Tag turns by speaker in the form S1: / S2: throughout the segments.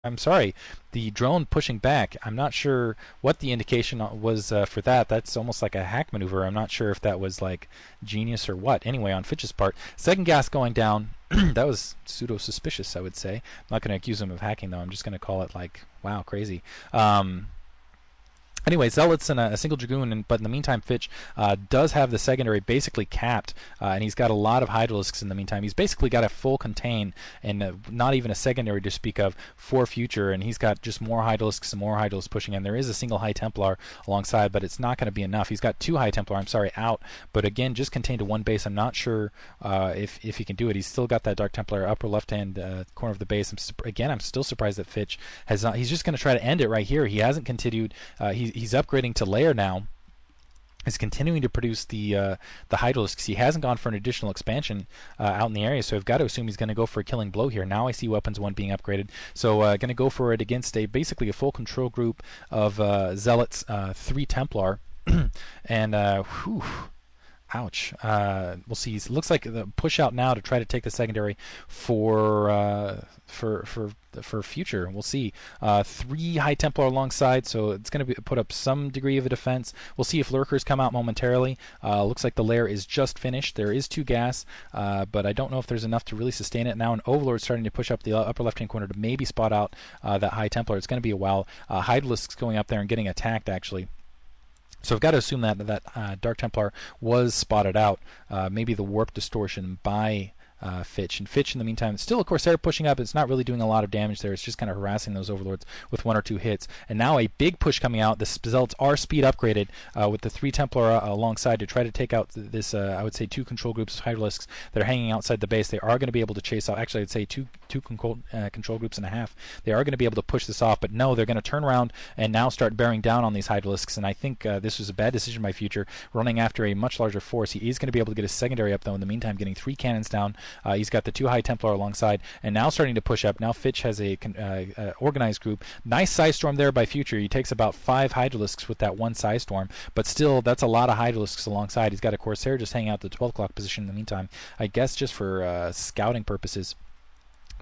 S1: I'm sorry, the drone pushing back. I'm not sure what the indication was for that. That's almost like a hack maneuver. I'm not sure if that was like genius or what. Anyway, on Fitch's part, second gas going down. That was pseudo suspicious, I would say. I'm not going to accuse him of hacking though. I'm just going to call it like, wow, crazy. Anyway, Zealots and a single Dragoon, but in the meantime, Fitch does have the secondary basically capped, and he's got a lot of Hydralisks in the meantime. He's basically got a full contain and not even a secondary to speak of for Future, and he's got just more Hydralisks and more Hydralisks pushing in. There is a single High Templar alongside, but it's not going to be enough. He's got two High Templar, out, but again, just contained to one base. I'm not sure if he can do it. He's still got that Dark Templar upper left-hand corner of the base. I'm still surprised that Fitch has not. He's just going to try to end it right here. He hasn't continued. He's upgrading to Lair now. Is continuing to produce the Hydralisks. He hasn't gone for an additional expansion out in the area, so I've got to assume he's going to go for a killing blow here. Now I see Weapons 1 being upgraded, so going to go for it against basically a full control group of Zealots, 3 Templar, and whew. Ouch. We'll see. It looks like the push out now to try to take the secondary for Future. We'll see. 3 High Templar alongside, so it's going to put up some degree of a defense. We'll see if Lurkers come out momentarily. Looks like the lair is just finished. There is 2 gas, but I don't know if there's enough to really sustain it. Now an Overlord starting to push up the upper left-hand corner to maybe spot out that High Templar. It's going to be a while. Hydralisk's going up there and getting attacked, actually. So I've got to assume that Dark Templar was spotted out. Maybe the warp distortion by Fitch. And Fitch, in the meantime, still, of course, they're pushing up. It's not really doing a lot of damage there. It's just kind of harassing those Overlords with 1 or 2 hits. And now a big push coming out. The Zealots are speed upgraded with the 3 Templar alongside to try to take out this, I would say, 2 control groups of Hydralisks that are hanging outside the base. They are going to be able to chase out, actually, I'd say two control groups and a half. They are going to be able to push this off, but no, they're going to turn around and now start bearing down on these Hydralisks. And I think this was a bad decision by Future, running after a much larger force. He is going to be able to get his secondary up, though, in the meantime, getting 3 cannons down. He's got the 2 High Templar alongside, and now starting to push up. Now Fitch has a organized group. Nice Psystorm there by Future. He takes about 5 Hydralisks with that 1 Psystorm, but still, that's a lot of Hydralisks alongside. He's got a Corsair just hanging out the 12 o'clock position in the meantime, I guess just for scouting purposes.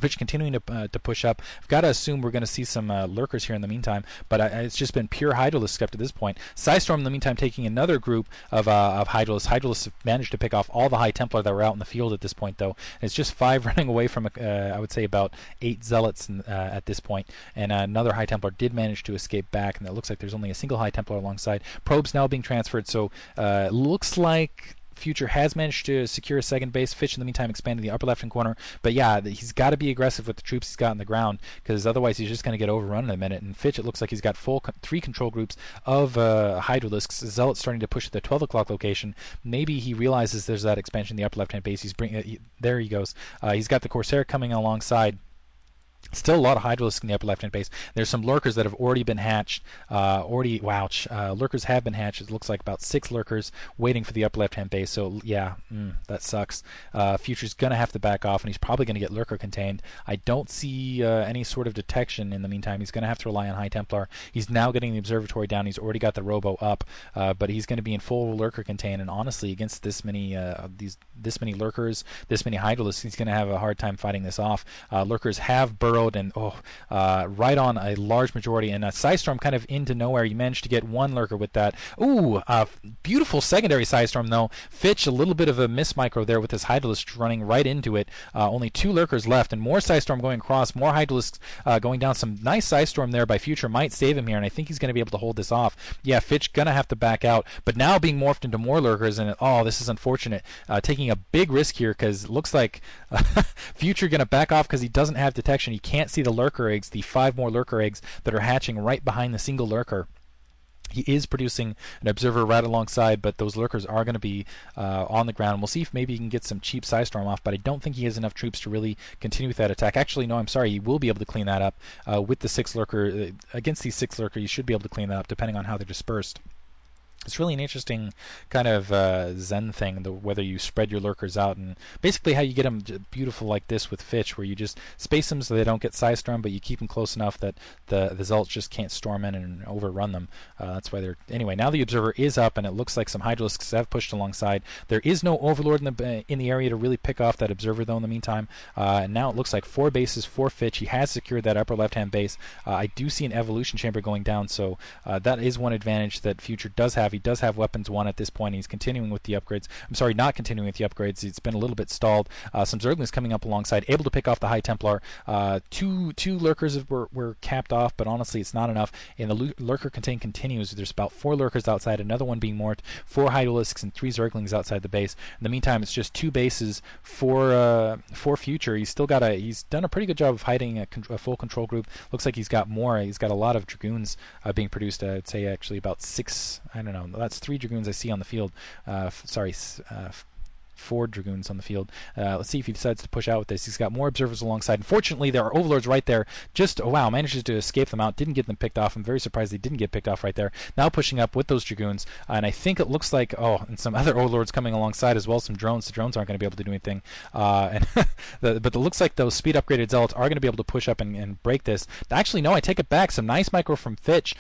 S1: Fitch continuing to push up. I've got to assume we're going to see some Lurkers here in the meantime, but it's just been pure Hydralisk up to this point. Psystorm, in the meantime, taking another group of Hydralisks. Hydralisks have managed to pick off all the High Templar that were out in the field at this point, though. And it's just 5 running away from, I would say, about 8 Zealots at this point. And another High Templar did manage to escape back, and it looks like there's only a single High Templar alongside. Probes now being transferred, so looks like Future has managed to secure a second base. Fitch, in the meantime, expanding the upper left-hand corner. But yeah, he's got to be aggressive with the troops he's got on the ground, because otherwise he's just going to get overrun in a minute. And Fitch, it looks like he's got full 3 control groups of Hydralisks. Zealot starting to push at the 12 o'clock location. Maybe he realizes there's that expansion in the upper left-hand base. There he goes. He's got the Corsair coming alongside. Still a lot of Hydralisks in the upper left-hand base. There's some Lurkers that have already been hatched. Lurkers have been hatched. It looks like about 6 Lurkers waiting for the upper left-hand base. So, yeah, that sucks. Future's going to have to back off, and he's probably going to get Lurker contained. I don't see any sort of detection in the meantime. He's going to have to rely on High Templar. He's now getting the observatory down. He's already got the Robo up, but he's going to be in full Lurker contain. And honestly, against this many Lurkers, this many Hydralisks, he's going to have a hard time fighting this off. Lurkers have burrowed and right on a large majority, and Psystorm kind of into nowhere. You managed to get 1 Lurker with that. Beautiful secondary Psystorm, though. Fitch, a little bit of a miss micro there with his Hydralisk running right into it. Only 2 Lurkers left, and more Psystorm going across, more Hydralisks going down. Some nice Psystorm there by Future might save him here, and I think he's going to be able to hold this off. Yeah, Fitch going to have to back out, but now being morphed into more Lurkers, and this is unfortunate. Taking a big risk here, because it looks like Future going to back off because he doesn't have detection. He can't see the Lurker eggs, the 5 more Lurker eggs that are hatching right behind the single Lurker. He is producing an observer right alongside, but those Lurkers are going to be on the ground. We'll see if maybe he can get some cheap Psystorm off, but I don't think he has enough troops to really continue with that attack. Actually, no, I'm sorry. He will be able to clean that up with the 6 Lurker. Against these 6 Lurker, you should be able to clean that up, depending on how they're dispersed. It's really an interesting kind of Zen thing, whether you spread your lurkers out and basically how you get them beautiful like this with Fitch, where you just space them so they don't get side storm, but you keep them close enough that the Zealots just can't storm in and overrun them. That's why they're anyway. Now the Observer is up, and it looks like some Hydralisks have pushed alongside. There is no Overlord in the area to really pick off that Observer though. In the meantime, and now it looks like 4 bases for Fitch. He has secured that upper left-hand base. I do see an Evolution Chamber going down, so that is one advantage that Future does have. He does have weapons 1 at this point. He's continuing with the upgrades. I'm sorry, not continuing with the upgrades. It's been a little bit stalled. Some Zerglings coming up alongside, able to pick off the High Templar. Two lurkers were capped off, but honestly, it's not enough. And the lurker contain continues. There's about 4 lurkers outside, another one being morphed, 4 Hydralisks, and 3 Zerglings outside the base. In the meantime, it's just 2 bases for Future. He's done a pretty good job of hiding a full control group. Looks like he's got more. He's got a lot of Dragoons being produced. I'd say actually about 6. I don't know. That's 3 Dragoons I see on the field. 4 Dragoons on the field. Let's see if he decides to push out with this. He's got more Observers alongside. Unfortunately, there are Overlords right there. Just, oh wow, manages to escape them out. Didn't get them picked off. I'm very surprised they didn't get picked off right there. Now pushing up with those Dragoons. And I think it looks like, and some other Overlords coming alongside as well. Some drones. The drones aren't going to be able to do anything. But it looks like those speed upgraded Zealots are going to be able to push up and break this. Actually, no, I take it back. Some nice micro from Fitch.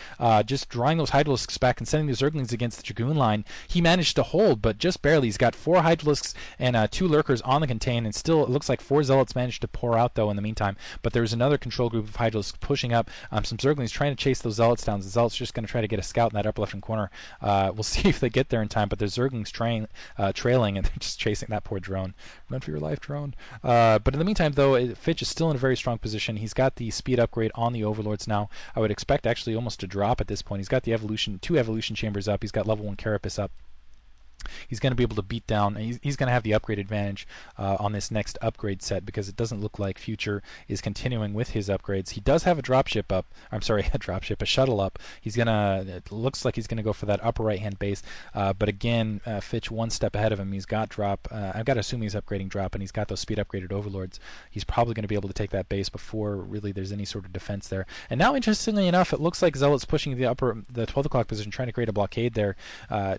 S1: Just drawing those Hydralisks back and sending the Zerglings against the Dragoon line. He managed to hold, but just barely. He's got 4 Hydralisks and 2 lurkers on the contain, and still it looks like 4 Zealots managed to pour out though in the meantime. But there's another control group of Hydralisks pushing up. Some Zerglings trying to chase those Zealots down. The Zealots just going to try to get a scout in that upper left-hand corner. We'll see if they get there in time, but there's Zerglings trailing, and they're just chasing that poor drone. Run for your life, drone. But in the meantime though, Fitch is still in a very strong position. He's got the speed upgrade on the Overlords now. I would expect actually almost to drop at this point. He's got the 2 evolution chambers up. He's got level 1 Carapace up. He's going to be able to beat down. He's going to have the upgrade advantage on this next upgrade set, because it doesn't look like Future is continuing with his upgrades. He does have a dropship up. I'm sorry, a shuttle up. It looks like he's going to go for that upper right-hand base. But again, Fitch 1 step ahead of him. He's got drop. I've got to assume he's upgrading drop, and he's got those speed upgraded Overlords. He's probably going to be able to take that base before really there's any sort of defense there. And now, interestingly enough, it looks like Zealot's pushing the 12 o'clock position, trying to create a blockade there,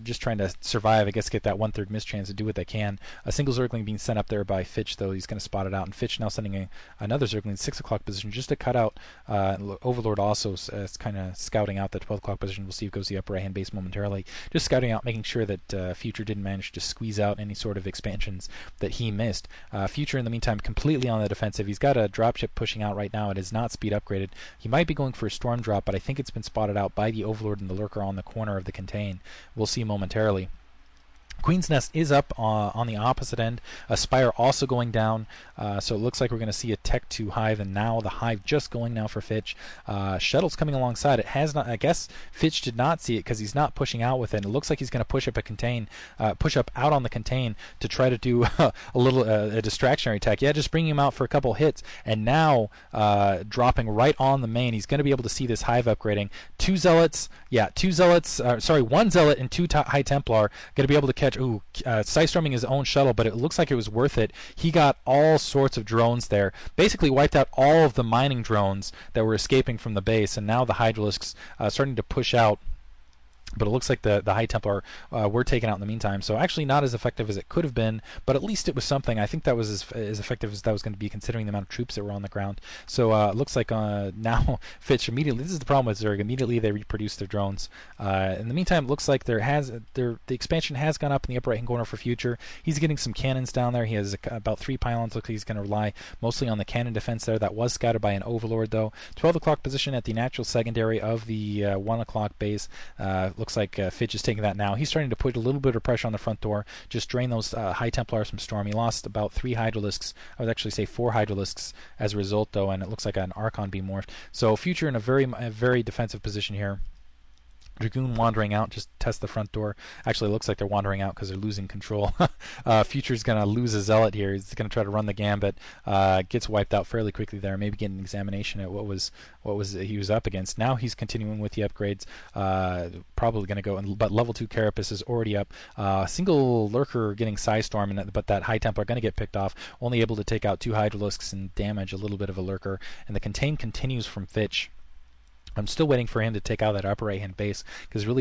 S1: just trying to survive. I guess get that 1/3 mischance to do what they can. A single Zergling being sent up there by Fitch, though. He's going to spot it out, and Fitch now sending another Zergling in 6 o'clock position just to cut out. Overlord also is kind of scouting out the 12 o'clock position. We'll see if it goes the upper right hand base momentarily. Just scouting out, making sure that Future didn't manage to squeeze out any sort of expansions that he missed. Future, in the meantime, completely on the defensive. He's got a dropship pushing out right now. It is not speed upgraded. He might be going for a storm drop, but I think it's been spotted out by the Overlord and the Lurker on the corner of the contain. We'll see momentarily. Queen's Nest is up on the opposite end. A Spire also going down. So it looks like we're going to see a Tech 2 Hive, and now the Hive just going now for Fitch. Shuttle's coming alongside. It has not. I guess Fitch did not see it because he's not pushing out with it. And it looks like he's going to push up out on the contain to try to do a distractionary attack. Yeah, just bringing him out for a couple hits, and now dropping right on the main. He's going to be able to see this Hive upgrading. 2 Zealots. Yeah, 2 Zealots. 1 Zealot and 2 High Templar going to be able to catch. Side-storming his own shuttle, but it looks like it was worth it. He got all sorts of drones there. Basically wiped out all of the mining drones that were escaping from the base, and now the Hydralisks starting to push out. But it looks like the High Templar were taken out in the meantime. So actually not as effective as it could have been, but at least it was something. I think that was as effective as that was going to be, considering the amount of troops that were on the ground. So it looks like now Fitch immediately, this is the problem with Zerg, immediately they reproduce their drones. In the meantime, it looks like the expansion has gone up in the upper right-hand corner for Future. He's getting some cannons down there. He has about 3 pylons. Looks like he's going to rely mostly on the cannon defense there. That was scouted by an Overlord, though. 12 o'clock position at the natural secondary of the 1 o'clock base. Looks like Fitch is taking that now. He's starting to put a little bit of pressure on the front door, just drain those High Templars from Storm. He lost about 3 Hydralisks. I would actually say 4 Hydralisks as a result, though, and it looks like an Archon being morphed. So Future in a very defensive position here. Dragoon wandering out, just test the front door. Actually, it looks like they're wandering out because they're losing control. Future's going to lose a Zealot here. He's going to try to run the gambit. Gets wiped out fairly quickly there. Maybe get an examination at what he was up against. Now he's continuing with the upgrades. Probably going to go, but level 2 Carapace is already up. Single Lurker getting Psystorm, but that High Templar going to get picked off. Only able to take out 2 Hydralisks and damage a little bit of a Lurker. And the contain continues from Fitch. I'm still waiting for him to take out that upper right-hand base, because really